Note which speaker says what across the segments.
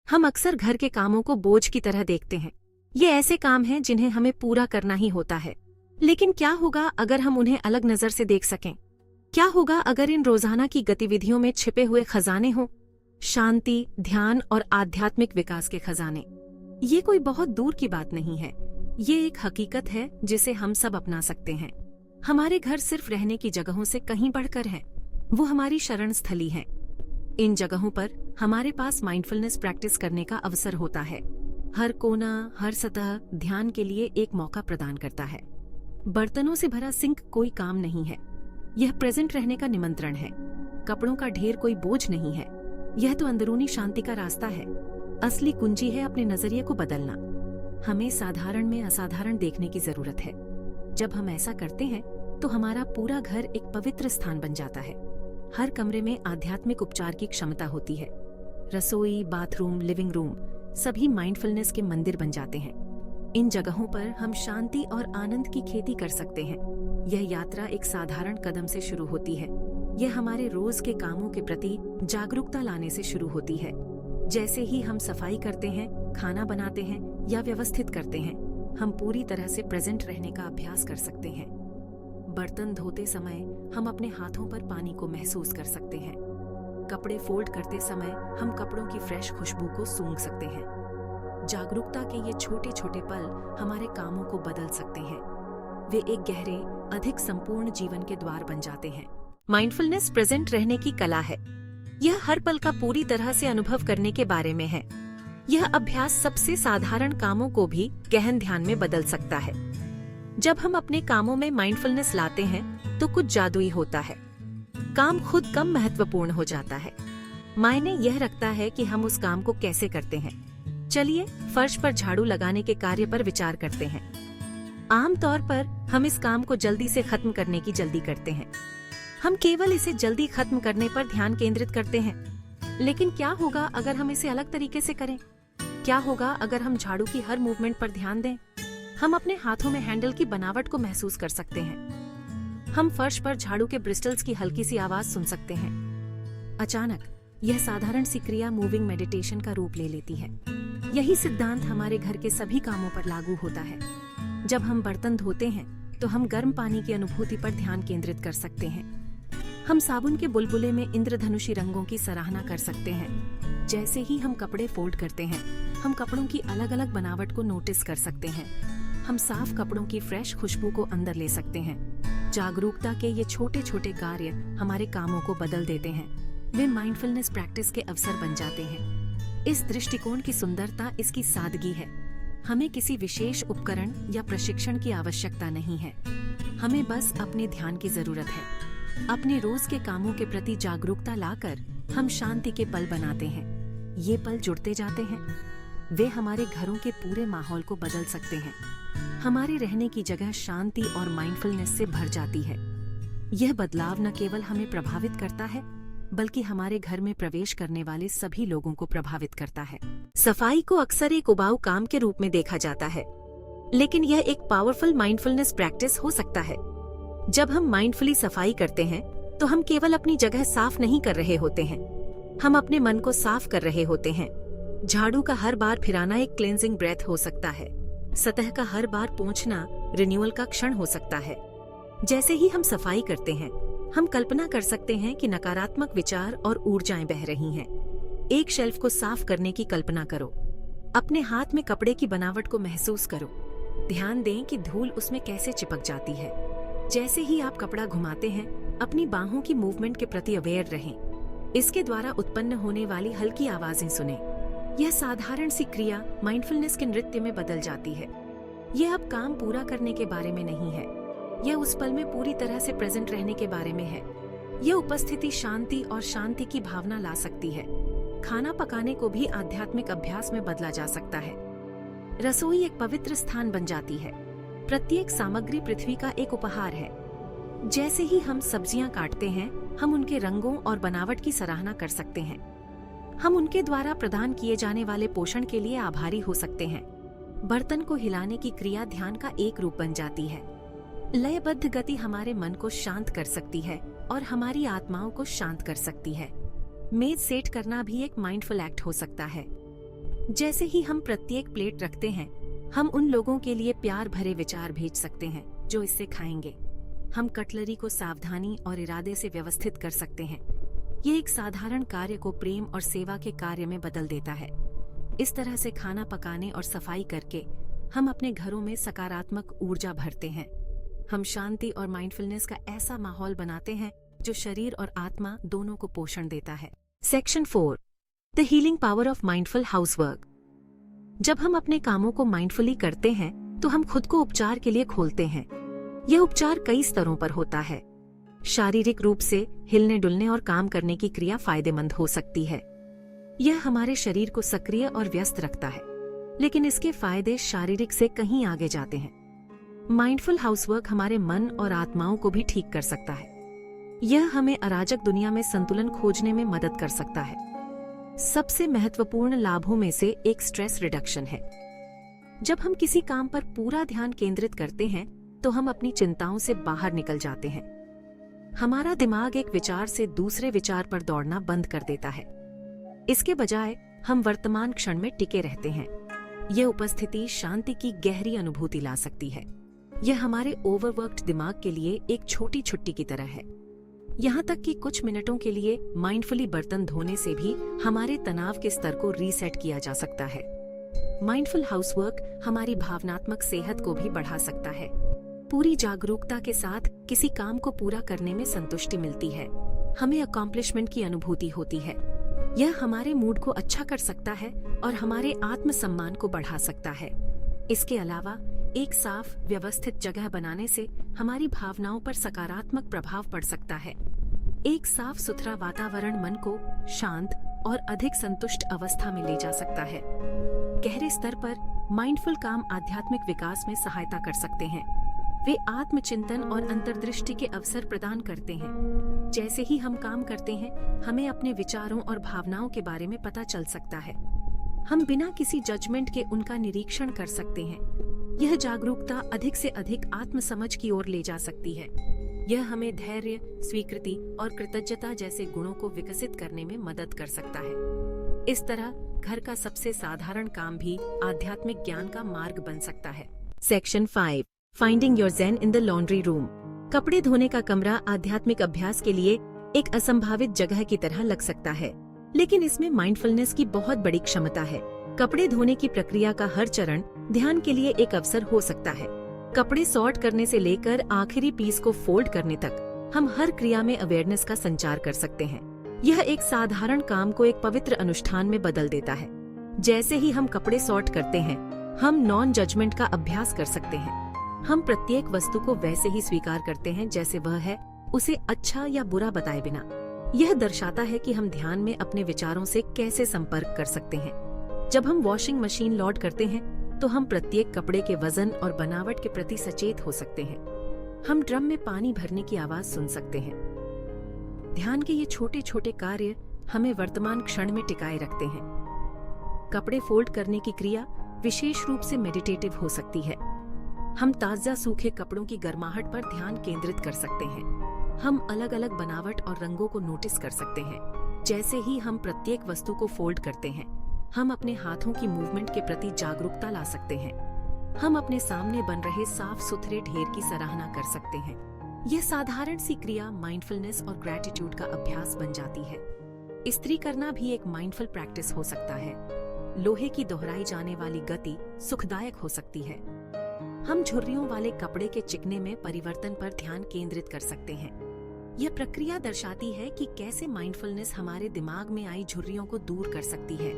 Speaker 1: हम अक्सर घर के कामों को बोझ की तरह देखते हैं। ये ऐसे काम हैं जिन्हें हमें पूरा करना ही होता है। लेकिन क्या होगा अगर हम उन्हें अलग नजर से देख सकें? क्या होगा अगर इन रोजाना की गतिविधियों में छिपे हुए खजाने हों? शांति, ध्यान और आध्यात्मिक विकास के खजाने। ये कोई बहुत दूर की बात नहीं है। ये एक हकीकत है जिसे हम सब अपना सकते हैं। हमारे घर सिर्फ रहने की जगहों से कहीं बढ़कर हैं। वो हमारी शरण स्थली हैं। इन जगहों पर हमारे पास माइंडफुलनेस प्रैक्टिस करने का अवसर होता है। हर कोना, हर सतह ध्यान के लिए एक मौका प्रदान करता है। बर्तनों से भरा सिंक कोई काम नहीं है। यह प्रेजेंट रहने का निमंत्रण है। कपड़ों का ढेर कोई बोझ नहीं है। यह तो अंदरूनी शांति का रास्ता है। असली कुंजी है अपने नजरिए को बदलना। हमें साधारण में असाधारण देखने की जरूरत है। जब हम ऐसा करते हैं तो हमारा पूरा घर एक पवित्र स्थान बन जाता है। हर कमरे में आध्यात्मिक उपचार की क्षमता होती है। रसोई, बाथरूम, लिविंग रूम सभी माइंडफुलनेस के मंदिर बन जाते हैं। इन जगहों पर हम शांति और आनंद की खेती कर सकते हैं। यह यात्रा एक साधारण कदम से शुरू होती है। यह हमारे रोज के कामों के प्रति जागरूकता लाने से शुरू होती है। जैसे ही हम सफाई करते हैं, खाना बनाते हैं या व्यवस्थित करते हैं, हम पूरी तरह से प्रेजेंट रहने का अभ्यास कर सकते हैं। बर्तन धोते समय हम अपने हाथों पर पानी को महसूस कर सकते हैं। कपड़े फोल्ड करते समय हम कपड़ों की फ्रेश खुशबू को सूंघ सकते हैं। जागरूकता के ये छोटे छोटे पल हमारे कामों को बदल सकते हैं। वे एक गहरे, अधिक संपूर्ण जीवन के द्वार बन जाते हैं। माइंडफुलनेस प्रेजेंट रहने की कला है। यह हर पल का पूरी तरह से अनुभव करने के बारे में है। यह अभ्यास सबसे साधारण कामों को भी गहन ध्यान में बदल सकता है। जब हम अपने कामों में माइंडफुलनेस लाते हैं तो कुछ जादुई होता है। काम खुद कम महत्वपूर्ण हो जाता है। मायने यह रखता है कि हम उस काम को कैसे करते हैं। चलिए फर्श पर झाड़ू लगाने के कार्य पर विचार करते हैं। आमतौर पर हम इस काम को जल्दी से खत्म करने की जल्दी करते हैं। हम केवल इसे जल्दी खत्म करने पर ध्यान केंद्रित करते हैं। लेकिन क्या होगा अगर हम इसे अलग तरीके से करें? क्या होगा अगर हम झाड़ू की हर मूवमेंट पर ध्यान दें? हम अपने हाथों में हैंडल की बनावट को महसूस कर सकते हैं। हम फर्श पर झाड़ू के ब्रिस्टल्स की हल्की सी आवाज सुन सकते हैं। अचानक यह साधारण सी क्रिया मूविंग मेडिटेशन का रूप ले लेती है। यही सिद्धांत हमारे घर के सभी कामों पर लागू होता है। जब हम बर्तन धोते हैं तो हम गर्म पानी की अनुभूति पर ध्यान केंद्रित कर सकते हैं। हम साबुन के बुलबुले में इंद्रधनुषी रंगों की सराहना कर सकते हैं। जैसे ही हम कपड़े फोल्ड करते हैं, हम कपड़ों की अलग अलग बनावट को नोटिस कर सकते हैं। हम साफ कपड़ों की फ्रेश खुशबू को अंदर ले सकते हैं। जागरूकता के ये छोटे छोटे कार्य हमारे कामों को बदल देते हैं। वे माइंडफुलनेस प्रैक्टिस के अवसर बन जाते हैं। इस दृष्टिकोण की सुंदरता इसकी सादगी है। हमें किसी विशेष उपकरण या प्रशिक्षण की आवश्यकता नहीं है। हमें बस अपने ध्यान की जरूरत है। अपने रोज के कामों के प्रति जागरूकता लाकर हम शांति के पल बनाते हैं। ये पल जुड़ते जाते हैं। वे हमारे घरों के पूरे माहौल को बदल सकते हैं। हमारे रहने की जगह शांति और माइंडफुलनेस से भर जाती है। यह बदलाव न केवल हमें प्रभावित करता है, बल्कि हमारे घर में प्रवेश करने वाले सभी लोगों को प्रभावित करता है। सफाई को अक्सर एक उबाऊ काम के रूप में देखा जाता है, लेकिन यह एक पावरफुल माइंडफुलनेस प्रैक्टिस हो सकता है। जब हम माइंडफुली सफाई करते हैं तो हम केवल अपनी जगह साफ नहीं कर रहे होते हैं, हम अपने मन को साफ कर रहे होते हैं। झाड़ू का हर बार फिराना एक क्लेंजिंग ब्रेथ हो सकता है। सतह का हर बार पोंछना रिन्यूअल का क्षण हो सकता है। जैसे ही हम सफाई करते हैं, हम कल्पना कर सकते हैं कि नकारात्मक विचार और ऊर्जाएं बह रही हैं। एक शेल्फ को साफ करने की कल्पना करो। अपने हाथ में कपड़े की बनावट को महसूस करो। ध्यान दें कि धूल उसमें कैसे चिपक जाती है। जैसे ही आप कपड़ा घुमाते हैं, अपनी बाहों की मूवमेंट के प्रति अवेयर रहें। इसके द्वारा उत्पन्न होने वाली हल्की आवाजें सुनें। यह साधारण सी क्रिया माइंडफुलनेस के नृत्य में बदल जाती है। यह अब काम पूरा करने के बारे में नहीं है। यह उस पल में पूरी तरह से प्रेजेंट रहने के बारे में है। यह उपस्थिति शांति और शांति की भावना ला सकती है। खाना पकाने को भी आध्यात्मिक अभ्यास में बदला जा सकता है। रसोई एक पवित्र स्थान बन जाती है। प्रत्येक सामग्री पृथ्वी का एक उपहार है। जैसे ही हम सब्जियां काटते हैं, हम उनके रंगों और बनावट की सराहना कर सकते हैं। हम उनके द्वारा प्रदान किए जाने वाले पोषण के लिए आभारी हो सकते हैं। बर्तन को हिलाने की क्रिया ध्यान का एक रूप बन जाती है। लयबद्ध गति हमारे मन को शांत कर सकती है और हमारी आत्माओं को शांत कर सकती है। मेज सेट करना भी एक माइंडफुल एक्ट हो सकता है। जैसे ही हम प्रत्येक प्लेट रखते हैं, हम उन लोगों के लिए प्यार भरे विचार भेज सकते हैं जो इससे खाएंगे। हम कटलरी को सावधानी और इरादे से व्यवस्थित कर सकते हैं। ये एक साधारण कार्य को प्रेम और सेवा के कार्य में बदल देता है। इस तरह से खाना पकाने और सफाई करके हम अपने घरों में सकारात्मक ऊर्जा भरते हैं। हम शांति और माइंडफुलनेस का ऐसा माहौल बनाते हैं जो शरीर और आत्मा दोनों को पोषण देता है। Section 4, the healing power of mindful housework. जब हम अपने कामों को माइंडफुली करते हैं तो हम खुद को उपचार के लिए खोलते हैं। यह उपचार कई स्तरों पर होता है। शारीरिक रूप से हिलने डुलने और काम करने की क्रिया फायदेमंद हो सकती है। यह हमारे शरीर को सक्रिय और व्यस्त रखता है, लेकिन इसके फायदे शारीरिक से कहीं आगे जाते हैं। माइंडफुल हाउसवर्क हमारे मन और आत्माओं को भी ठीक कर सकता है। यह हमें अराजक दुनिया में संतुलन खोजने में मदद कर सकता है। सबसे महत्वपूर्ण लाभों में से एक स्ट्रेस रिडक्शन है। जब हम किसी काम पर पूरा ध्यान केंद्रित करते हैं तो हम अपनी चिंताओं से बाहर निकल जाते हैं। हमारा दिमाग एक विचार से दूसरे विचार पर दौड़ना बंद कर देता है। इसके बजाय हम वर्तमान क्षण में टिके रहते हैं। यह उपस्थिति शांति की गहरी अनुभूति ला सकती है। यह हमारे ओवरवर्क्ड दिमाग के लिए एक छोटी छुट्टी की तरह है। यहाँ तक कि कुछ मिनटों के लिए माइंडफुली बर्तन धोने से भी हमारे तनाव के स्तर को रीसेट किया जा सकता है। माइंडफुल हाउसवर्क हमारी भावनात्मक सेहत को भी बढ़ा सकता है। पूरी जागरूकता के साथ किसी काम को पूरा करने में संतुष्टि मिलती है। हमें अकॉम्प्लिशमेंट की अनुभूति होती है। यह हमारे मूड को अच्छा कर सकता है और हमारे आत्मसम्मान को बढ़ा सकता है। इसके अलावा एक साफ व्यवस्थित जगह बनाने से हमारी भावनाओं पर सकारात्मक प्रभाव पड़ सकता है। एक साफ सुथरा वातावरण मन को शांत और अधिक संतुष्ट अवस्था में ले जा सकता है। गहरे स्तर पर माइंडफुल काम आध्यात्मिक विकास में सहायता कर सकते हैं। वे आत्मचिंतन और अंतर्दृष्टि के अवसर प्रदान करते हैं। जैसे ही हम काम करते हैं, हमें अपने विचारों और भावनाओं के बारे में पता चल सकता है। हम बिना किसी जजमेंट के उनका निरीक्षण कर सकते हैं। यह जागरूकता अधिक से अधिक आत्मसमझ की ओर ले जा सकती है। यह हमें धैर्य, स्वीकृति और कृतज्ञता जैसे गुणों को विकसित करने में मदद कर सकता है। इस तरह घर का सबसे साधारण काम भी आध्यात्मिक ज्ञान का मार्ग बन सकता है। Section 5, finding your zen in the laundry room. कपड़े धोने का कमरा आध्यात्मिक अभ्यास के लिए एक असंभावित जगह की तरह लग सकता है, लेकिन इसमें माइंडफुलनेस की बहुत बड़ी क्षमता है। कपड़े धोने की प्रक्रिया का हर चरण ध्यान के लिए एक अवसर हो सकता है। कपड़े सॉर्ट करने से लेकर आखिरी पीस को फोल्ड करने तक हम हर क्रिया में अवेयरनेस का संचार कर सकते हैं। यह एक साधारण काम को एक पवित्र अनुष्ठान में बदल देता है। जैसे ही हम कपड़े सॉर्ट करते हैं, हम नॉन जजमेंट का अभ्यास कर सकते हैं। हम प्रत्येक वस्तु को वैसे ही स्वीकार करते हैं जैसे वह है, उसे अच्छा या बुरा बताए बिना। यह दर्शाता है कि हम ध्यान में अपने विचारों से कैसे संपर्क कर सकते हैं। जब हम वॉशिंग मशीन लोड करते हैं तो हम प्रत्येक कपड़े के वजन और बनावट के प्रति सचेत हो सकते हैं। हम ड्रम में पानी भरने की आवाज सुन सकते हैं। ध्यान के ये छोटे छोटे कार्य हमें वर्तमान क्षण में टिकाए रखते हैं। कपड़े फोल्ड करने की क्रिया विशेष रूप से मेडिटेटिव हो सकती है। हम ताजा सूखे कपड़ों की गर्माहट पर ध्यान केंद्रित कर सकते हैं। हम अलग अलग बनावट और रंगों को नोटिस कर सकते हैं। जैसे ही हम प्रत्येक वस्तु को फोल्ड करते हैं, हम अपने हाथों की मूवमेंट के प्रति जागरूकता ला सकते हैं। हम अपने सामने बन रहे साफ सुथरे ढेर की सराहना कर सकते हैं। यह साधारण सी क्रिया माइंडफुलनेस और ग्रैटिट्यूड का अभ्यास बन जाती है। इस्त्री करना भी एक माइंडफुल प्रैक्टिस हो सकता है। लोहे की दोहराई जाने वाली गति सुखदायक हो सकती है। हम झुर्रियों वाले कपड़े के चिकने में परिवर्तन पर ध्यान केंद्रित कर सकते हैं। यह प्रक्रिया दर्शाती है कि कैसे माइंडफुलनेस हमारे दिमाग में आई झुर्रियों को दूर कर सकती है।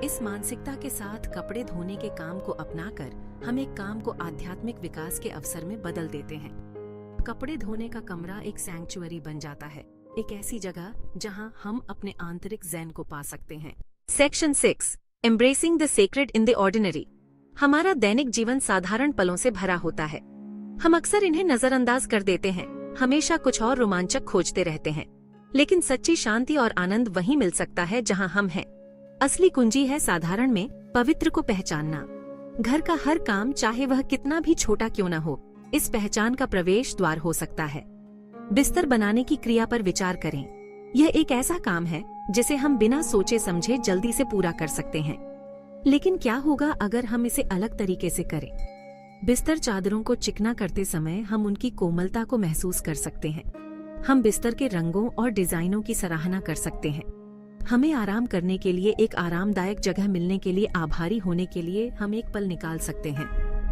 Speaker 1: इस मानसिकता के साथ कपड़े धोने के काम को अपनाकर हम एक काम को आध्यात्मिक विकास के अवसर में बदल देते हैं। कपड़े धोने का कमरा एक सैंक्चुअरी बन जाता है, एक ऐसी जगह जहां हम अपने आंतरिक ज़ेन को पा सकते हैं। Section 6, embracing the sacred in the ordinary. हमारा दैनिक जीवन साधारण पलों से भरा होता है। हम अक्सर इन्हें नजरअंदाज कर देते हैं, हमेशा कुछ और रोमांचक खोजते रहते हैं। लेकिन सच्ची शांति और आनंद वहीं मिल सकता है जहां हम हैं। असली कुंजी है साधारण में पवित्र को पहचानना। घर का हर काम, चाहे वह कितना भी छोटा क्यों न हो, इस पहचान का प्रवेश द्वार हो सकता है। बिस्तर बनाने की क्रिया पर विचार करें। यह एक ऐसा काम है जिसे हम बिना सोचे समझे जल्दी से पूरा कर सकते हैं। लेकिन क्या होगा अगर हम इसे अलग तरीके से करें? बिस्तर चादरों को चिकना करते समय हम उनकी कोमलता को महसूस कर सकते हैं। हम बिस्तर के रंगों और डिजाइनों की सराहना कर सकते हैं। हमें आराम करने के लिए एक आरामदायक जगह मिलने के लिए आभारी होने के लिए हम एक पल निकाल सकते हैं।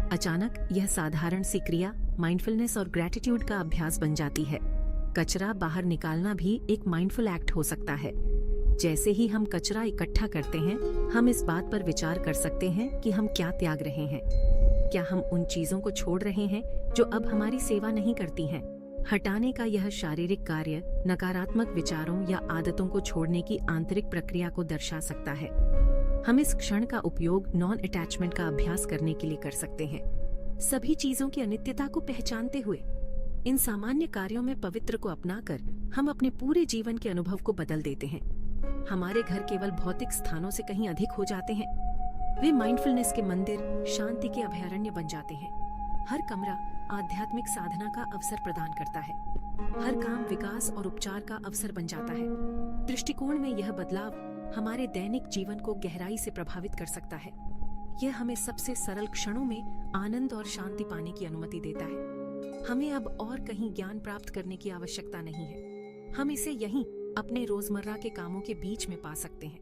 Speaker 1: अचानक यह साधारण सी क्रिया माइंडफुलनेस और ग्रैटिट्यूड का अभ्यास बन जाती है। कचरा बाहर निकालना भी एक माइंडफुल एक्ट हो सकता है। जैसे ही हम कचरा इकट्ठा करते हैं, हम इस बात पर विचार कर सकते हैं कि हम क्या त्याग रहे हैं। क्या हम उन चीजों को छोड़ रहे हैं जो अब हमारी सेवा नहीं करती हैं? हटाने का यह शारीरिक कार्य नकारात्मक विचारों या आदतों को छोड़ने की आंतरिक प्रक्रिया को दर्शा सकता है। हम इस क्षण का उपयोग नॉन अटैचमेंट का अभ्यास करने के लिए कर सकते हैं। सभी चीजों की अनित्यता को पहचानते हुए इन सामान्य कार्यों में पवित्र को अपनाकर हम अपने पूरे जीवन के अनुभव को बदल देते हैं। हमारे घर केवल भौतिक स्थानों से कहीं अधिक हो जाते हैं। वे माइंडफुलनेस के मंदिर, शांति के अभयारण्य बन जाते हैं। हर कमरा आध्यात्मिक साधना का अवसर प्रदान करता है। हर काम विकास और उपचार का अवसर बन जाता है। दृष्टिकोण में यह बदलाव हमारे दैनिक जीवन को गहराई से प्रभावित कर सकता है। यह हमें सबसे सरल क्षणों में आनंद और शांति पाने की अनुमति देता है। हमें अब और कहीं ज्ञान प्राप्त करने की आवश्यकता नहीं है। हम इसे यहीं अपने रोजमर्रा के कामों के बीच में पा सकते हैं।